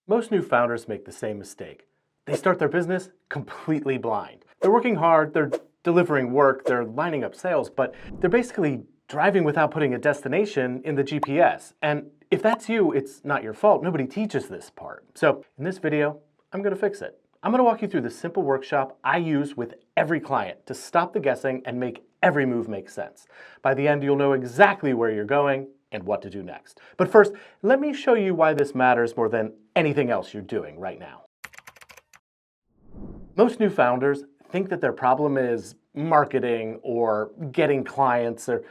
Most new founders make the same mistake. They start their business completely blind. They're working hard, they're delivering work, they're lining up sales, but they're basically driving without putting a destination in the GPS. And if that's you, it's not your fault. Nobody teaches this part. So in this video, I'm going to fix it. I'm going to walk you through the simple workshop I use with every client to stop the guessing and make every move make sense. By the end, you'll know exactly where you're going and what to do next. But first, let me show you why this matters more than anything else you're doing right now. Most new founders think that their problem is marketing or getting clients or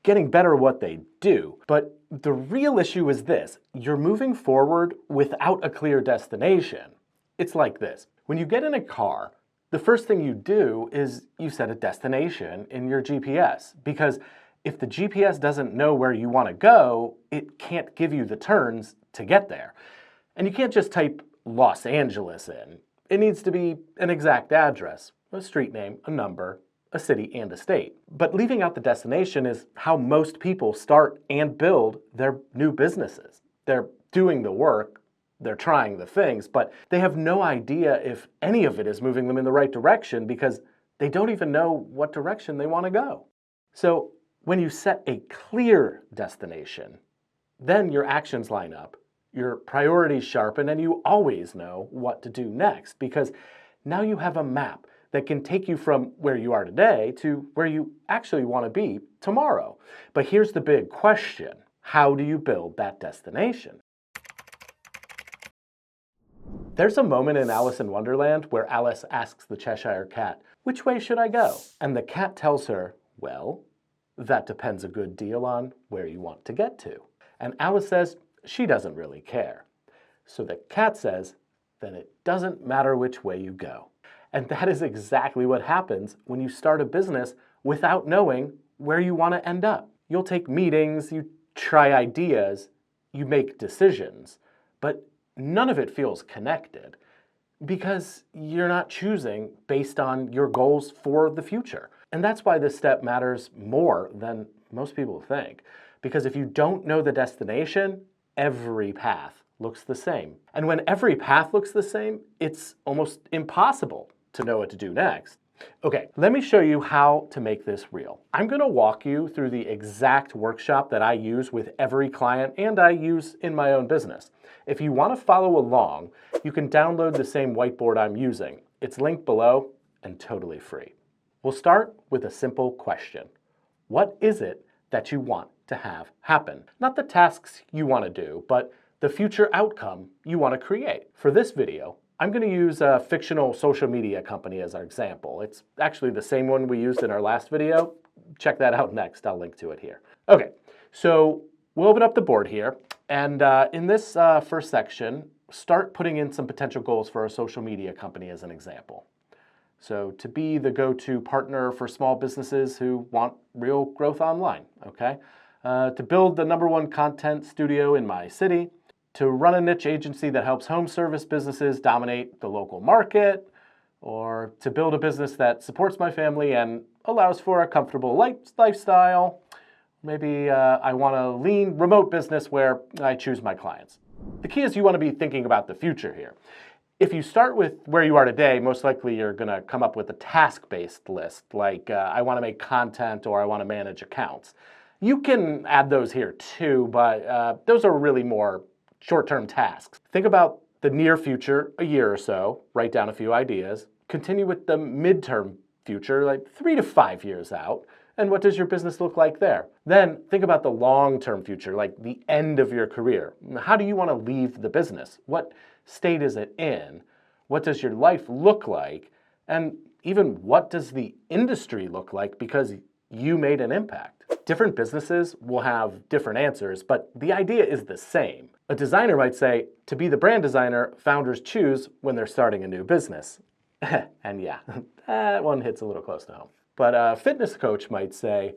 getting better at what they do. But the real issue is this: you're moving forward without a clear destination. It's like this. When you get in a car, the first thing you do is you set a destination in your GPS, because if the GPS doesn't know where you want to go, it can't give you the turns to get there. And you can't just type Los Angeles in. It needs to be an exact address, a street name, a number, a city, and a state. But leaving out the destination is how most people start and build their new businesses. They're doing the work, they're trying the things, but they have no idea if any of it is moving them in the right direction because they don't even know what direction they want to go. So when you set a clear destination, then your actions line up, your priorities sharpen, and you always know what to do next, because now you have a map that can take you from where you are today to where you actually want to be tomorrow. But here's the big question: how do you build that destination? There's a moment in Alice in Wonderland where Alice asks the Cheshire Cat, "Which way should I go?" And the cat tells her, "Well, that depends a good deal on where you want to get to." And Alice says she doesn't really care. So the cat says, "Then it doesn't matter which way you go." And that is exactly what happens when you start a business without knowing where you want to end up. You'll take meetings, you try ideas, you make decisions, but none of it feels connected because you're not choosing based on your goals for the future. And that's why this step matters more than most people think. Because if you don't know the destination, every path looks the same. And when every path looks the same, it's almost impossible to know what to do next. Okay, let me show you how to make this real. I'm going to walk you through the exact workshop that I use with every client and I use in my own business. If you want to follow along, you can download the same whiteboard I'm using. It's linked below and totally free. We'll start with a simple question. What is it that you want to have happen? Not the tasks you want to do, but the future outcome you want to create. For this video, I'm going to use a fictional social media company as our example. It's actually the same one we used in our last video. Check that out next. I'll link to it here. Okay, so we'll open up the board here. And in this first section, start putting in some potential goals for a social media company as an example. So to be the go-to partner for small businesses who want real growth online, okay? To build the #1 content studio in my city, to run a niche agency that helps home service businesses dominate the local market, or to build a business that supports my family and allows for a comfortable lifestyle. Maybe I want a lean remote business where I choose my clients. The key is you want to be thinking about the future here. If you start with where you are today, most likely you're going to come up with a task-based list, like I want to make content or I want to manage accounts. You can add those here too, but those are really more short-term tasks. Think about the near future, a year or so, write down a few ideas, continue with the midterm future, like 3 to 5 years out, and what does your business look like there? Then think about the long-term future, like the end of your career. How do you want to leave the business? What state is it in? What does your life look like? And even what does the industry look like because you made an impact? Different businesses will have different answers, but the idea is the same. A designer might say, to be the brand designer founders choose when they're starting a new business. And yeah, that one hits a little close to home. But a fitness coach might say,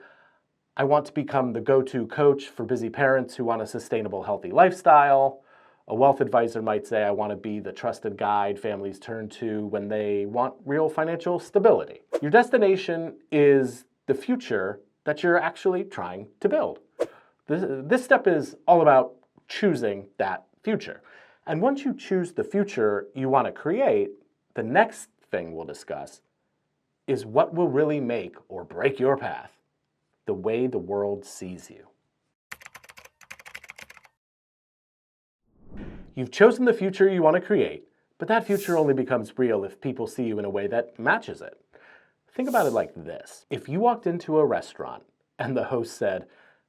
I want to become the go-to coach for busy parents who want a sustainable, healthy lifestyle. A wealth advisor might say, I want to be the trusted guide families turn to when they want real financial stability. Your destination is the future that you're actually trying to build. This step is all about choosing that future. And once you choose the future you want to create, the next thing we'll discuss is what will really make or break your path, the way the world sees you. You've chosen the future you want to create, but that future only becomes real if people see you in a way that matches it. Think about it like this. If you walked into a restaurant and the host said,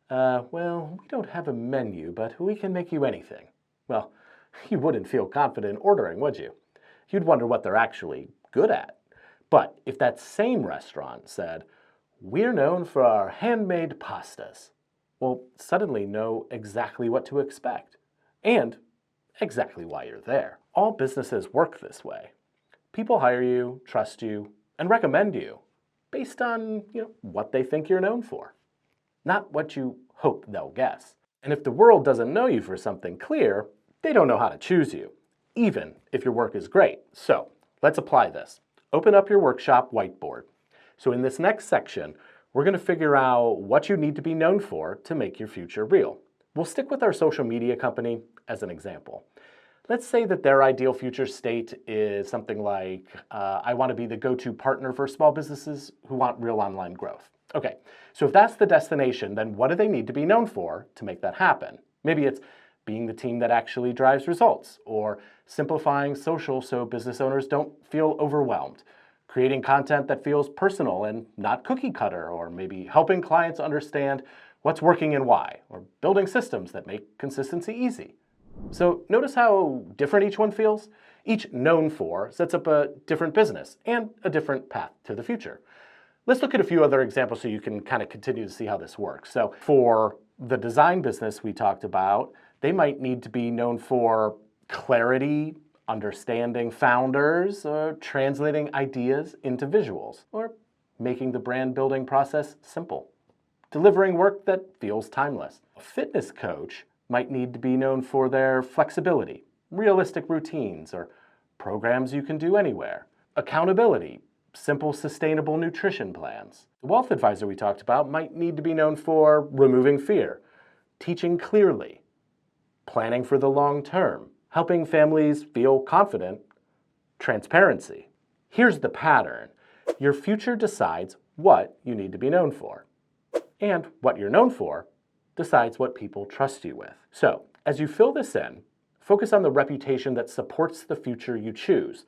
well, we don't have a menu, but we can make you anything. Well, you wouldn't feel confident ordering, would you? You'd wonder what they're actually good at. But if that same restaurant said, we're known for our handmade pastas, well, suddenly know exactly what to expect and exactly why you're there. All businesses work this way. People hire you, trust you, and recommend you based on, what they think you're known for, not what you hope they'll guess. And if the world doesn't know you for something clear, they don't know how to choose you, even if your work is great. So let's apply this. Open up your workshop whiteboard. So in this next section, we're going to figure out what you need to be known for to make your future real. We'll stick with our social media company as an example. Let's say that their ideal future state is something like, I want to be the go-to partner for small businesses who want real online growth. Okay, so if that's the destination, then what do they need to be known for to make that happen? Maybe it's being the team that actually drives results, or simplifying social so business owners don't feel overwhelmed, creating content that feels personal and not cookie cutter, or maybe helping clients understand what's working and why, or building systems that make consistency easy. So notice how different each one feels? Each known for sets up a different business and a different path to the future. Let's look at a few other examples so you can kind of continue to see how this works. So for the design business we talked about, they might need to be known for clarity, understanding founders, or translating ideas into visuals, or making the brand building process simple, delivering work that feels timeless. A fitness coach might need to be known for their flexibility, realistic routines, or programs you can do anywhere. Accountability, simple sustainable nutrition plans. The wealth advisor we talked about might need to be known for removing fear, teaching clearly, planning for the long term, helping families feel confident, transparency. Here's the pattern. Your future decides what you need to be known for. And what you're known for decides what people trust you with. So, as you fill this in, focus on the reputation that supports the future you choose,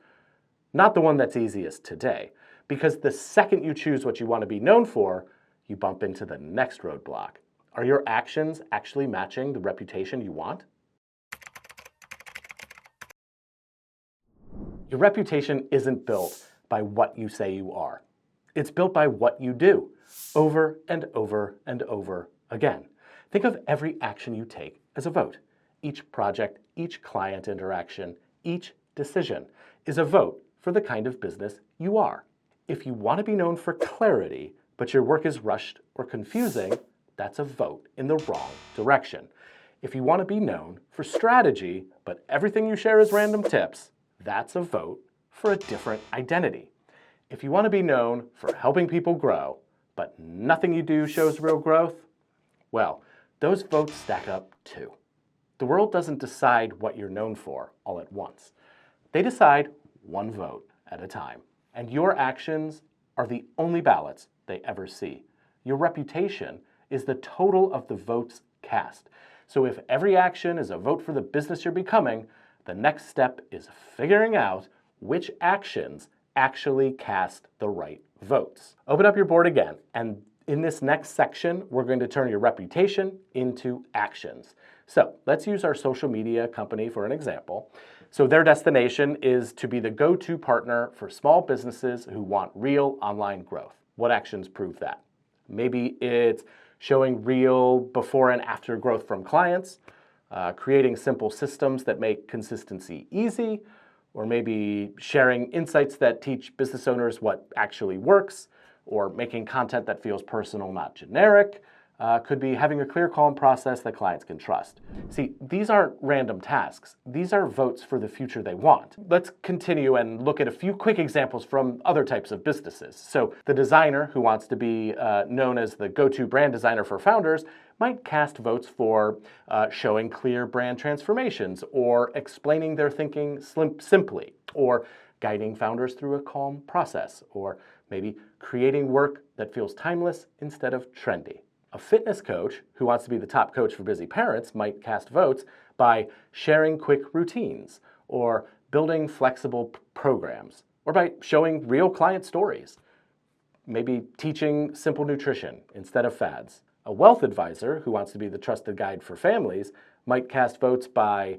not the one that's easiest today. Because the second you choose what you want to be known for, you bump into the next roadblock. Are your actions actually matching the reputation you want? Your reputation isn't built by what you say you are. It's built by what you do, over and over and over again. Think of every action you take as a vote. Each project, each client interaction, each decision is a vote for the kind of business you are. If you want to be known for clarity, but your work is rushed or confusing, that's a vote in the wrong direction. If you want to be known for strategy, but everything you share is random tips, that's a vote for a different identity. If you want to be known for helping people grow, but nothing you do shows real growth, well, those votes stack up too. The world doesn't decide what you're known for all at once. They decide one vote at a time. And your actions are the only ballots they ever see. Your reputation is the total of the votes cast. So if every action is a vote for the business you're becoming, the next step is figuring out which actions actually cast the right votes. Open up your board again, and in this next section, we're going to turn your reputation into actions. So let's use our social media company for an example. So their destination is to be the go-to partner for small businesses who want real online growth. What actions prove that? Maybe it's showing real before and after growth from clients, creating simple systems that make consistency easy, or maybe sharing insights that teach business owners what actually works, or making content that feels personal, not generic, Could be having a clear, calm process that clients can trust. See, these aren't random tasks. These are votes for the future they want. Let's continue and look at a few quick examples from other types of businesses. So the designer who wants to be known as the go-to brand designer for founders might cast votes for showing clear brand transformations, or explaining their thinking simply, or guiding founders through a calm process, or maybe creating work that feels timeless instead of trendy. A fitness coach who wants to be the top coach for busy parents might cast votes by sharing quick routines, or building flexible programs, or by showing real client stories. Maybe teaching simple nutrition instead of fads. A wealth advisor who wants to be the trusted guide for families might cast votes by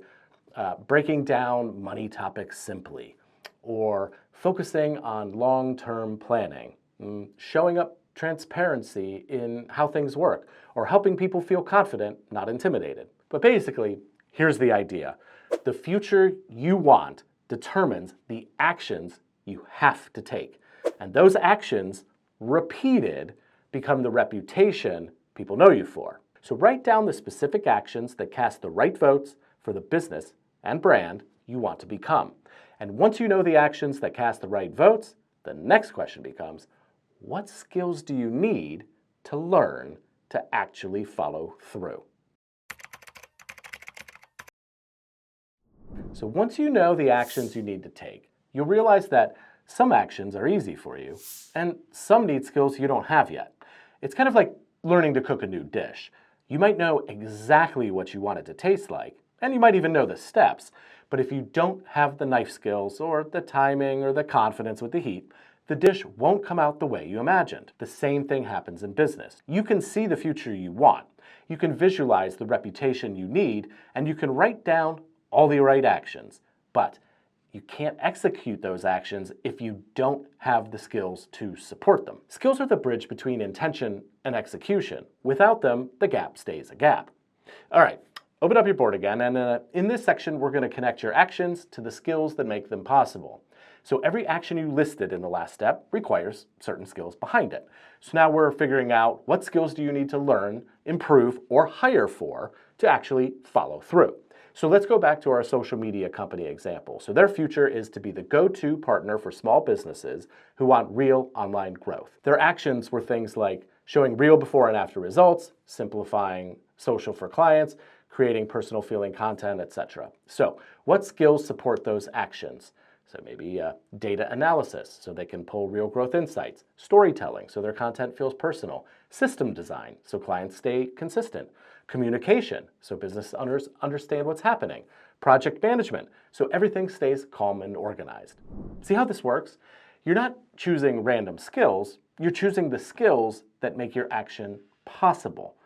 breaking down money topics simply, or focusing on long-term planning, showing up transparency in how things work, or helping people feel confident, not intimidated. But basically, here's the idea. The future you want determines the actions you have to take. And those actions, repeated, become the reputation people know you for. So write down the specific actions that cast the right votes for the business and brand you want to become. And once you know the actions that cast the right votes, the next question becomes, what skills do you need to learn to actually follow through? So once you know the actions you need to take, you'll realize that some actions are easy for you, and some need skills you don't have yet. It's kind of like learning to cook a new dish. You might know exactly what you want it to taste like, and you might even know the steps, but if you don't have the knife skills, or the timing, or the confidence with the heat, the dish won't come out the way you imagined. The same thing happens in business. You can see the future you want, you can visualize the reputation you need, and you can write down all the right actions, but you can't execute those actions if you don't have the skills to support them. Skills are the bridge between intention and execution. Without them, the gap stays a gap. All right, open up your board again, and in this section, we're going to connect your actions to the skills that make them possible. So every action you listed in the last step requires certain skills behind it. So now we're figuring out what skills do you need to learn, improve, or hire for to actually follow through. So let's go back to our social media company example. So their future is to be the go-to partner for small businesses who want real online growth. Their actions were things like showing real before and after results, simplifying social for clients, creating personal feeling content, etc. So what skills support those actions? So maybe data analysis, so they can pull real growth insights, storytelling, so their content feels personal, system design, so clients stay consistent, communication, so business owners understand what's happening, project management, so everything stays calm and organized. See how this works? You're not choosing random skills, you're choosing the skills that make your action possible.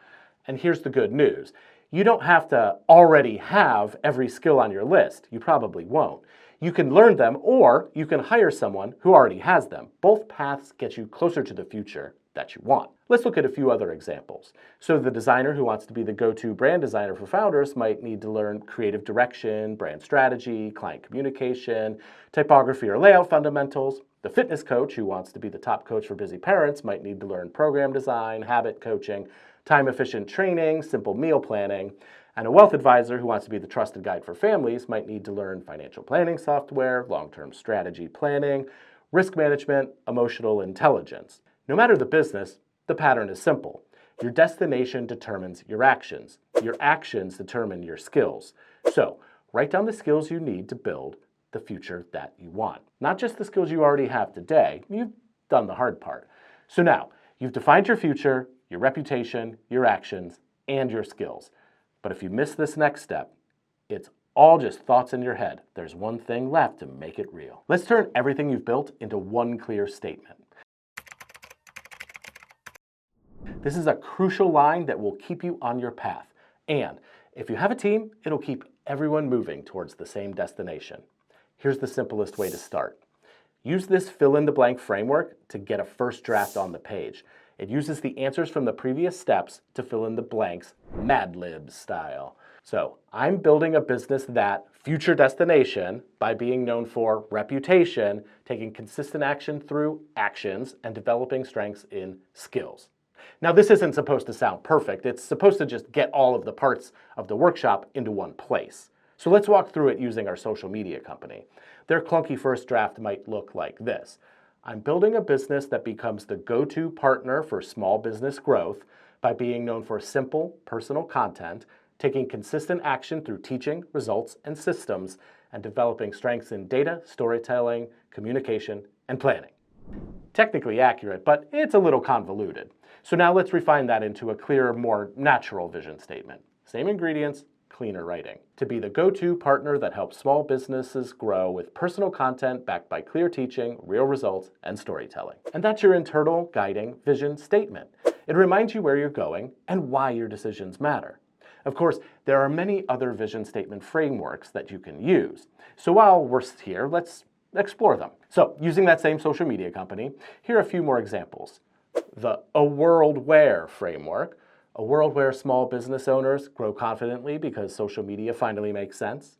And here's the good news. You don't have to already have every skill on your list. You probably won't. You can learn them, or you can hire someone who already has them. Both paths get you closer to the future that you want. Let's look at a few other examples. So the designer who wants to be the go-to brand designer for founders might need to learn creative direction, brand strategy, client communication, typography or layout fundamentals. The fitness coach who wants to be the top coach for busy parents might need to learn program design, habit coaching, time-efficient training, simple meal planning. And a wealth advisor who wants to be the trusted guide for families might need to learn financial planning software, long-term strategy planning, risk management, emotional intelligence. No matter the business, the pattern is simple. Your destination determines your actions. Your actions determine your skills. So write down the skills you need to build the future that you want. Not just the skills you already have today. You've done the hard part. So now, you've defined your future, your reputation, your actions, and your skills. But if you miss this next step, it's all just thoughts in your head. There's one thing left to make it real. Let's turn everything you've built into one clear statement. This is a crucial line that will keep you on your path. And if you have a team, it'll keep everyone moving towards the same destination. Here's the simplest way to start. Use this fill-in-the-blank framework to get a first draft on the page. It uses the answers from the previous steps to fill in the blanks, Mad Libs style. So I'm building a business that, future destination, by being known for reputation, taking consistent action through actions, and developing strengths in skills. Now, this isn't supposed to sound perfect. It's supposed to just get all of the parts of the workshop into one place. So let's walk through it using our social media company. Their clunky first draft might look like this. I'm building a business that becomes the go-to partner for small business growth by being known for simple, personal content, taking consistent action through teaching, results, and systems, and developing strengths in data, storytelling, communication, and planning. Technically accurate, but it's a little convoluted. So now let's refine that into a clearer, more natural vision statement. Same ingredients, cleaner writing. To be the go-to partner that helps small businesses grow with personal content backed by clear teaching, real results, and storytelling. And that's your internal guiding vision statement. It reminds you where you're going and why your decisions matter. Of course, there are many other vision statement frameworks that you can use. So while we're here, let's explore them. So using that same social media company, here are a few more examples. The A World Where framework, a world where small business owners grow confidently because social media finally makes sense.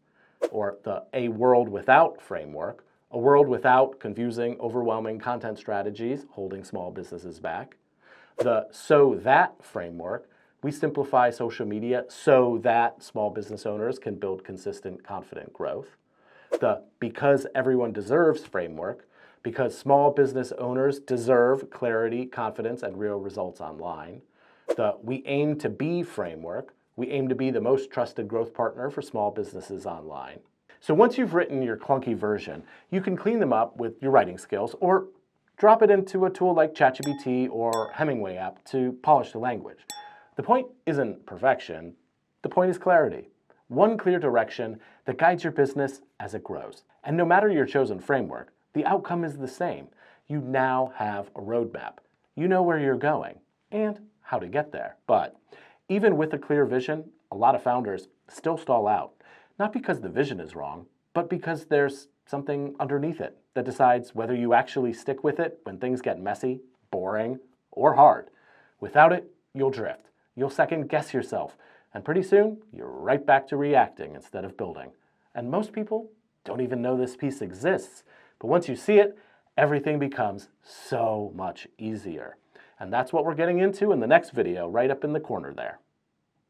Or the A World Without framework, a world without confusing, overwhelming content strategies holding small businesses back. The So That framework, we simplify social media so that small business owners can build consistent, confident growth. The Because Everyone Deserves framework, because small business owners deserve clarity, confidence, and real results online. The We Aim to Be framework, we aim to be the most trusted growth partner for small businesses online. So once you've written your clunky version, you can clean them up with your writing skills or drop it into a tool like ChatGPT or Hemingway app to polish the language. The point isn't perfection, the point is clarity. One clear direction that guides your business as it grows. And no matter your chosen framework, the outcome is the same. You now have a roadmap. You know where you're going and how to get there. But even with a clear vision, a lot of founders still stall out. Not because the vision is wrong, but because there's something underneath it that decides whether you actually stick with it when things get messy, boring, or hard. Without it, you'll drift. You'll second guess yourself. And pretty soon, you're right back to reacting instead of building. And most people don't even know this piece exists. But once you see it, everything becomes so much easier. And that's what we're getting into in the next video, right up in the corner there.